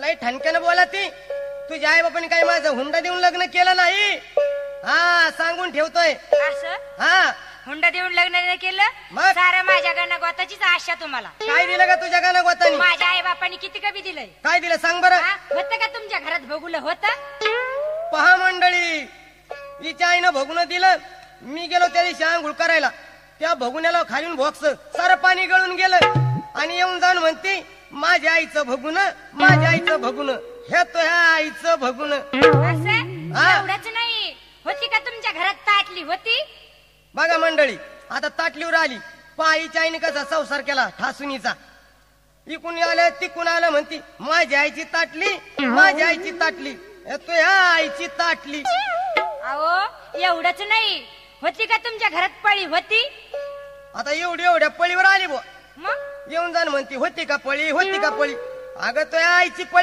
लय ठणक्यानं बोला ती. तुझ्या आई बापाने काही माझं हुंडा देऊन लग्न केलं नाही. हा सांगून ठेवतोय. असं हा हुंडा देऊन लग्न नाही केलं. मग? सारं माझ्या गणगोताचीच आशा तुम्हाला. काय दिलं का तुझ्या गाणं गोतानी? माझ्या आई बापानी किती कमी दिलंय. काय दिलं सांग बरं. होतं का तुमच्या घरात भोगुलं होतं? पहा मंडळी, हिच्या आईनं भगुन दिलं. मी गेलो त्या दिवशी आंघोळ करायला, त्या भगुन्याला खालीन भोक्स सारं पाणी गळून गेलं आणि येऊन जाऊन म्हणते माझ्या आईचं भगुन, माझ्या आईचं भगुन. हे तो ह्या आईचं भगुन. असं हा. एवढंच नाही, होती का तुमच्या घरात ताटली होती? बघा मंडळी, आता ताटलीवर आली. पायीच्या आईने कसा संसार केला ठासुनीचा. इकून आलं तिकून आलं म्हणती माझ्या आईची ताटली, माझ्या आईची ताटली. हे तो ह्या आईची ताटली. अहो एवढंच नाही, होती का तुमच्या घरात पळी होती? आता एवढ्या पळीवर आली बुवा. मग येऊन जाण म्हणती होती का पळी, होती का पळी. अगं तो ह्या आईची पळी